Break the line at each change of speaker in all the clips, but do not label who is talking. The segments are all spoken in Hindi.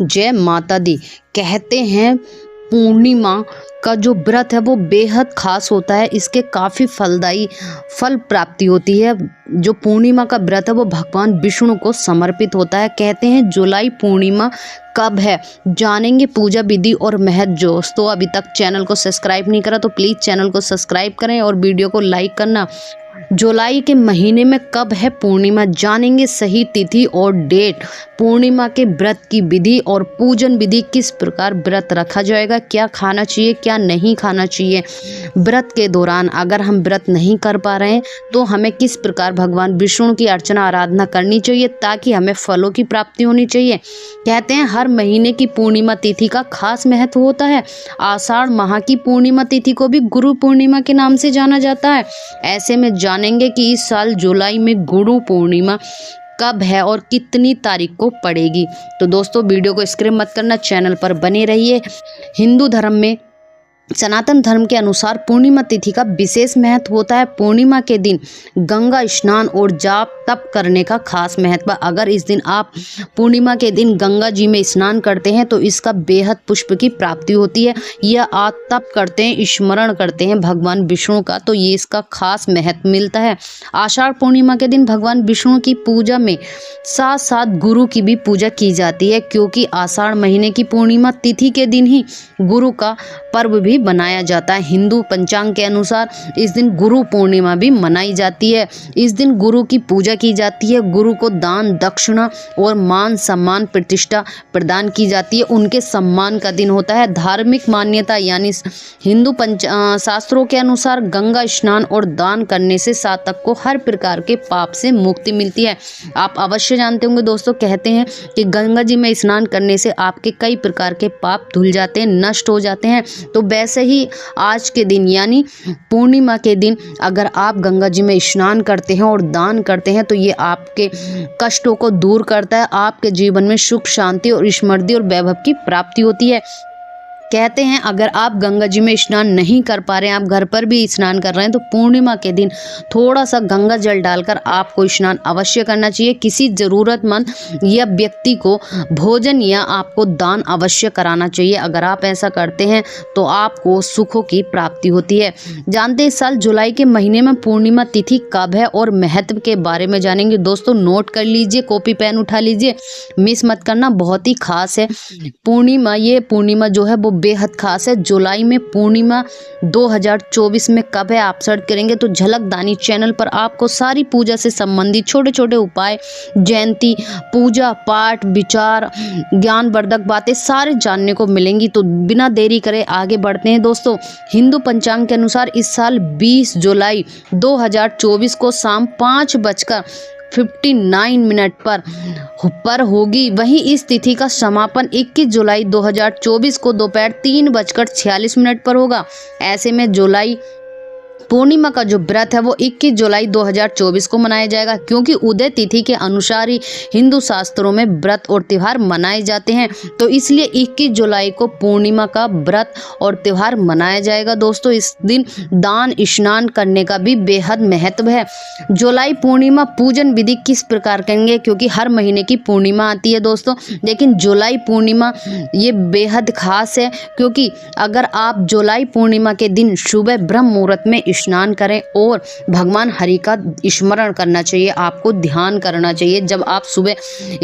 जय माता दी। कहते हैं पूर्णिमा का जो व्रत है वो बेहद खास होता है। इसके काफ़ी फलदायी फल प्राप्ति होती है। जो पूर्णिमा का व्रत है वो भगवान विष्णु को समर्पित होता है। कहते हैं जुलाई पूर्णिमा कब है, जानेंगे पूजा विधि और महत्व। दोस्तों अभी तक चैनल को सब्सक्राइब नहीं करा तो प्लीज़ चैनल को सब्सक्राइब करें और वीडियो को लाइक करना। जुलाई के महीने में कब है पूर्णिमा, जानेंगे सही तिथि और डेट। पूर्णिमा के व्रत की विधि और पूजन विधि, किस प्रकार व्रत रखा जाएगा, क्या खाना चाहिए क्या नहीं खाना चाहिए। व्रत के दौरान अगर हम व्रत नहीं कर पा रहे हैं तो हमें किस प्रकार भगवान विष्णु की अर्चना आराधना करनी चाहिए ताकि हमें फलों की प्राप्ति होनी चाहिए। कहते हैं हर महीने की पूर्णिमा तिथि का खास महत्व होता है। आषाढ़ माह की पूर्णिमा तिथि को भी गुरु पूर्णिमा के नाम से जाना जाता है। ऐसे में जानेंगे कि इस साल जुलाई में गुरु पूर्णिमा कब है और कितनी तारीख को पड़ेगी। तो दोस्तों वीडियो को स्किप मत करना, चैनल पर बने रहिए। हिंदू धर्म में सनातन धर्म के अनुसार पूर्णिमा तिथि का विशेष महत्व होता है। पूर्णिमा के दिन गंगा स्नान और जाप तप करने का खास महत्व। अगर इस दिन आप पूर्णिमा के दिन गंगा जी में स्नान करते हैं तो इसका बेहद पुष्प की प्राप्ति होती है। यह आप तप करते हैं, स्मरण करते हैं भगवान विष्णु का, तो ये इसका खास महत्व मिलता है। आषाढ़ पूर्णिमा के दिन भगवान विष्णु की पूजा में साथ साथ गुरु की भी पूजा की जाती है, क्योंकि आषाढ़ महीने की पूर्णिमा तिथि के दिन ही गुरु का पर्व भी बनाया जाता है। हिंदू पंचांग के अनुसार इस दिन गुरु पूर्णिमा भी मनाई जाती है। इस दिन गुरु की पूजा की जाती है, गुरु को दान दक्षिणा और मान सम्मान प्रतिष्ठा प्रदान की जाती है। उनके सम्मान का दिन होता है। धार्मिक मान्यता यानी हिंदू शास्त्रों के अनुसार गंगा स्नान और दान करने से साधक को हर प्रकार के पाप से मुक्ति मिलती है। आप अवश्य जानते होंगे दोस्तों, कहते हैं कि गंगा जी में स्नान करने से आपके कई प्रकार के पाप धुल जाते हैं, नष्ट हो जाते हैं। तो वैसे ही आज के दिन यानी पूर्णिमा के दिन अगर आप गंगा जी में स्नान करते हैं और दान करते हैं तो ये आपके कष्टों को दूर करता है। आपके जीवन में सुख शांति और समृद्धि और वैभव की प्राप्ति होती है। कहते हैं अगर आप गंगा जी में स्नान नहीं कर पा रहे हैं, आप घर पर भी स्नान कर रहे हैं, तो पूर्णिमा के दिन थोड़ा सा गंगा जल डालकर आपको स्नान अवश्य करना चाहिए। किसी ज़रूरतमंद या व्यक्ति को भोजन या आपको दान अवश्य कराना चाहिए। अगर आप ऐसा करते हैं तो आपको सुखों की प्राप्ति होती है। जानते इस साल जुलाई के महीने में पूर्णिमा तिथि कब है और महत्व के बारे में जानेंगे। दोस्तों नोट कर लीजिए, कॉपी पेन उठा लीजिए, मिस मत करना, बहुत ही खास है ये पूर्णिमा जो है वो बेहद खास है। जुलाई में पूर्णिमा 2024 में कब है आप सर्च करेंगे तो झलकदानी चैनल पर आपको सारी पूजा से संबंधित छोटे छोटे उपाय, जयंती, पूजा पाठ, विचार, ज्ञानवर्धक बातें सारे जानने को मिलेंगी। तो बिना देरी करे आगे बढ़ते हैं दोस्तों। हिंदू पंचांग के अनुसार इस साल 20 जुलाई 2024 को शाम 5:59 पर होगी। वहीं इस तिथि का समापन 21 जुलाई 2024 को दोपहर 3:46 पर होगा। ऐसे में जुलाई पूर्णिमा का जो व्रत है वो 21 जुलाई 2024 को मनाया जाएगा, क्योंकि उदय तिथि के अनुसार ही हिंदू शास्त्रों में व्रत और त्यौहार मनाए जाते हैं। तो इसलिए 21 जुलाई को पूर्णिमा का व्रत और त्यौहार मनाया जाएगा। दोस्तों इस दिन दान स्नान करने का भी बेहद महत्व है। जुलाई पूर्णिमा पूजन विधि किस प्रकार करेंगे, क्योंकि हर महीने की पूर्णिमा आती है दोस्तों, लेकिन जुलाई पूर्णिमा ये बेहद खास है, क्योंकि अगर आप जुलाई पूर्णिमा के दिन सुबह ब्रह्म मुहूर्त में स्नान करें और भगवान हरि का स्मरण करना चाहिए, आपको ध्यान करना चाहिए। जब आप सुबह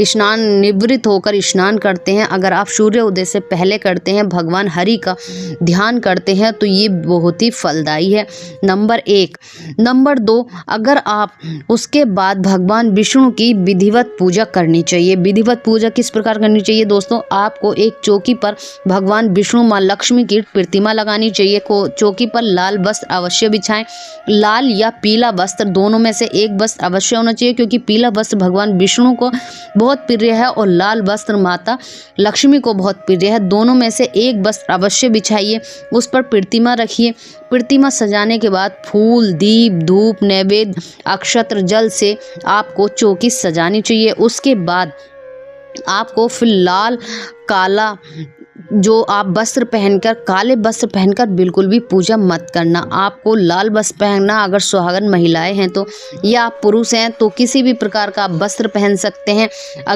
स्नान निवृत्त होकर स्नान करते हैं, अगर आप सूर्य उदय से पहले करते हैं, भगवान हरि का ध्यान करते हैं तो ये बहुत ही फलदायी है। नंबर 1। नंबर 2, अगर आप उसके बाद भगवान विष्णु की विधिवत पूजा करनी चाहिए। विधिवत पूजा किस प्रकार करनी चाहिए दोस्तों, आपको एक चौकी पर भगवान विष्णु माँ लक्ष्मी की प्रतिमा लगानी चाहिए। चौकी पर लाल वस्त्र अवश्य बिछाएं। लाल या पीला वस्त्र दोनों में से एक वस्त्र अवश्य होना चाहिए, क्योंकि पीला वस्त्र भगवान विष्णु को बहुत प्रिय है और लाल वस्त्र माता लक्ष्मी को बहुत प्रिय है। दोनों में से एक वस्त्र अवश्य बिछाइए, उस पर प्रतिमा रखिए। प्रतिमा सजाने के बाद फूल, दीप, धूप, नैवेद्य, अक्षत्र, जल से आपको चौकी सजानी चाहिए। उसके बाद आपको फिर लाल, काला जो आप वस्त्र पहनकर, काले वस्त्र पहनकर बिल्कुल भी पूजा मत करना। आपको लाल वस्त्र पहनना, अगर सुहागन महिलाएं हैं तो, या आप पुरुष हैं तो किसी भी प्रकार का आप वस्त्र पहन सकते हैं।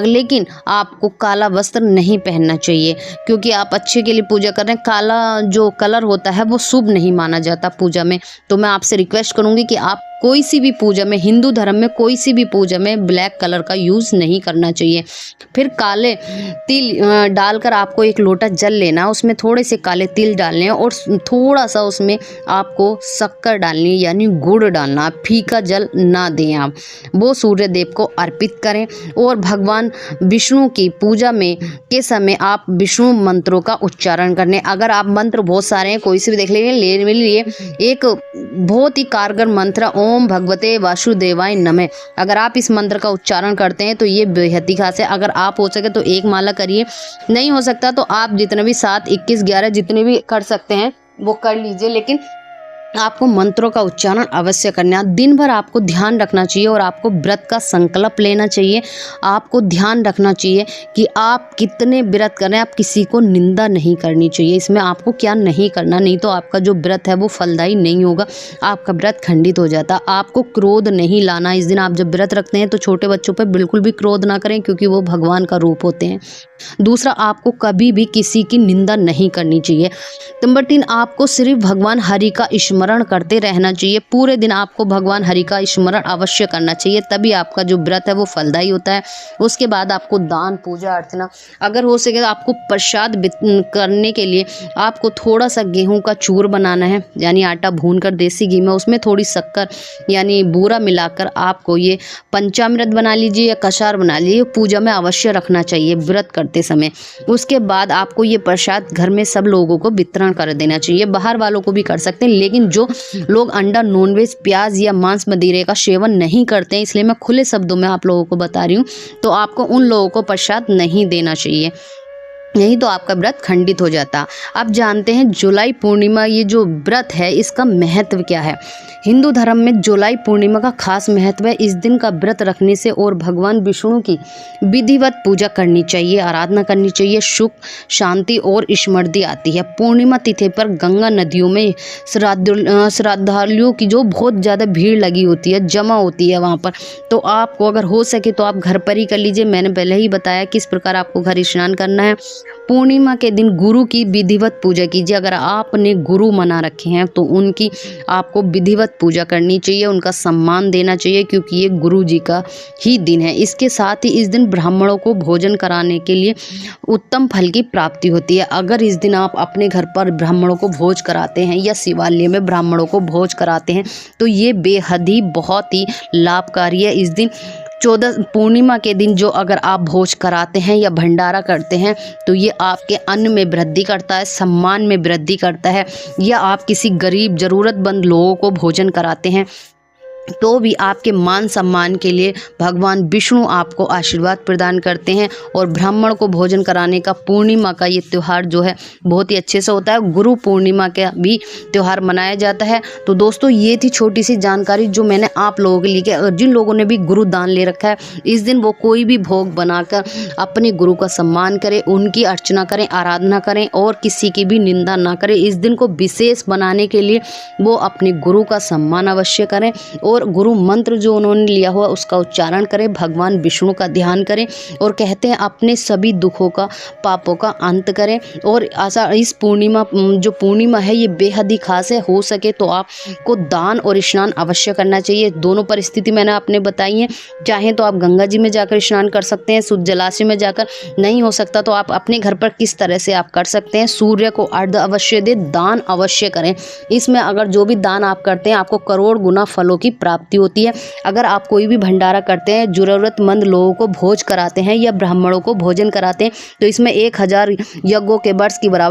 लेकिन आपको काला वस्त्र नहीं पहनना चाहिए, क्योंकि आप अच्छे के लिए पूजा कर रहे हैं। काला जो कलर होता है वो शुभ नहीं माना जाता पूजा में। तो मैं आपसे रिक्वेस्ट करूंगी कि आप कोई सी भी पूजा में, हिंदू धर्म में कोई सी भी पूजा में ब्लैक कलर का यूज़ नहीं करना चाहिए। फिर काले तिल डालकर आपको एक लोटा जल लेना, उसमें थोड़े से काले तिल डालने हैं और थोड़ा सा उसमें आपको शक्कर डालनी है, यानी गुड़ डालना। फीका जल ना दें आप, वो सूर्य देव को अर्पित करें। और भगवान विष्णु की पूजा में के समय आप विष्णु मंत्रों का उच्चारण करने। अगर आप मंत्र बहुत सारे हैं, कोई से भी देख लीजिए, एक बहुत ही कारगर मंत्र ओम भगवते वासुदेवाय नमः, अगर आप इस मंत्र का उच्चारण करते हैं तो ये बेहद ही खास है। अगर आप हो सके तो एक माला करिए, नहीं हो सकता तो आप जितने भी 7, 21, 11 जितने भी कर सकते हैं वो कर लीजिए, लेकिन आपको मंत्रों का उच्चारण अवश्य करना है। दिन भर आपको ध्यान रखना चाहिए और आपको व्रत का संकल्प लेना चाहिए। आपको ध्यान रखना चाहिए कि आप कितने व्रत कर रहे हैं। आप किसी को निंदा नहीं करनी चाहिए, इसमें आपको क्या नहीं करना, नहीं तो आपका जो व्रत है वो फलदायी नहीं होगा, आपका व्रत खंडित हो जाता। आपको क्रोध नहीं लाना इस दिन। आप जब व्रत रखते हैं तो छोटे बच्चों पर बिल्कुल भी क्रोध ना करें, क्योंकि वो भगवान का रूप होते हैं। दूसरा, आपको कभी भी किसी की निंदा नहीं करनी चाहिए। नंबर 3, आपको सिर्फ भगवान हरि का स्मरण करते रहना चाहिए। पूरे दिन आपको भगवान हरि का स्मरण अवश्य करना चाहिए, तभी आपका जो व्रत है वो फलदायी होता है। उसके बाद आपको दान, पूजा अर्चना, अगर हो सके तो आपको प्रसाद करने के लिए आपको थोड़ा सा गेहूं का चूर बनाना है, यानी आटा भूनकर देसी घी में उसमें थोड़ी शक्कर यानी बूरा मिलाकर आपको ये पंचामृत बना लीजिए या कषार बना लीजिए। पूजा में अवश्य रखना चाहिए व्रत करते समय। उसके बाद आपको ये प्रसाद घर में सब लोगों को वितरण कर देना चाहिए। बाहर वालों को भी कर सकते हैं, लेकिन जो लोग अंडा, नॉनवेज, प्याज या मांस मदिरे का सेवन नहीं करते हैं, इसलिए मैं खुले शब्दों में आप लोगों को बता रही हूँ, तो आपको उन लोगों को प्रसाद नहीं देना चाहिए, नहीं तो आपका व्रत खंडित हो जाता। आप जानते हैं जुलाई पूर्णिमा, ये जो व्रत है इसका महत्व क्या है। हिंदू धर्म में जुलाई पूर्णिमा का खास महत्व है। इस दिन का व्रत रखने से और भगवान विष्णु की विधिवत पूजा करनी चाहिए, आराधना करनी चाहिए, सुख, शांति और समृद्धि आती है। पूर्णिमा तिथि पर गंगा नदियों में श्रद्धालुओं की जो बहुत ज़्यादा भीड़ लगी होती है, जमा होती है वहाँ पर, तो आपको अगर हो सके तो आप घर पर ही कर लीजिए। मैंने पहले ही बताया किस प्रकार आपको घर स्नान करना है। पूर्णिमा के दिन गुरु की विधिवत पूजा कीजिए। अगर आपने गुरु मना रखे हैं तो उनकी आपको विधिवत पूजा करनी चाहिए, उनका सम्मान देना चाहिए, क्योंकि ये गुरु जी का ही दिन है। इसके साथ ही इस दिन ब्राह्मणों को भोजन कराने के लिए उत्तम फल की प्राप्ति होती है। अगर इस दिन आप अपने घर पर ब्राह्मणों को भोज कराते हैं या शिवालय में ब्राह्मणों को भोज कराते हैं तो ये बेहद ही बहुत ही लाभकारी है। इस दिन 14 पूर्णिमा के दिन जो अगर आप भोज कराते हैं या भंडारा करते हैं तो ये आपके अन्न में वृद्धि करता है, सम्मान में वृद्धि करता है। या आप किसी गरीब ज़रूरतमंद लोगों को भोजन कराते हैं तो भी आपके मान सम्मान के लिए भगवान विष्णु आपको आशीर्वाद प्रदान करते हैं। और ब्राह्मण को भोजन कराने का पूर्णिमा का ये त्यौहार जो है बहुत ही अच्छे से होता है। गुरु पूर्णिमा का भी त्यौहार मनाया जाता है। तो दोस्तों, ये थी छोटी सी जानकारी जो मैंने आप लोगों के लिए किया। जिन लोगों ने भी गुरु दान ले रखा है, इस दिन वो कोई भी भोग बनाकर अपने गुरु का सम्मान करें, उनकी अर्चना करें, आराधना करें और किसी की भी निंदा ना करें। इस दिन को विशेष बनाने के लिए वो अपने गुरु का सम्मान अवश्य करें और गुरु मंत्र जो उन्होंने लिया हुआ उसका उच्चारण करें, भगवान विष्णु का ध्यान करें और कहते हैं अपने सभी दुखों का, पापों का अंत करें। और ऐसा इस पूर्णिमा जो पूर्णिमा है ये बेहद ही खास है। हो सके तो आपको दान और स्नान अवश्य करना चाहिए। दोनों परिस्थिति मैंने आपने बताई है। चाहें तो आप गंगा जी में जाकर स्नान कर सकते हैं, शुद्ध जलाशय में जाकर, नहीं हो सकता तो आप अपने घर पर किस तरह से आप कर सकते हैं। सूर्य को अर्घ्य अवश्य दे, दान अवश्य करें। इसमें अगर जो भी दान आप करते हैं आपको करोड़ गुना फलों की प्राप्ति होती है। अगर आप कोई भी भंडारा करते हैं, जरूरतमंद लोगों को भोज कराते हैं या ब्राह्मणों को भोजन कराते हैं तो इसमें 1000 यज्ञों के वर्ष की बराबर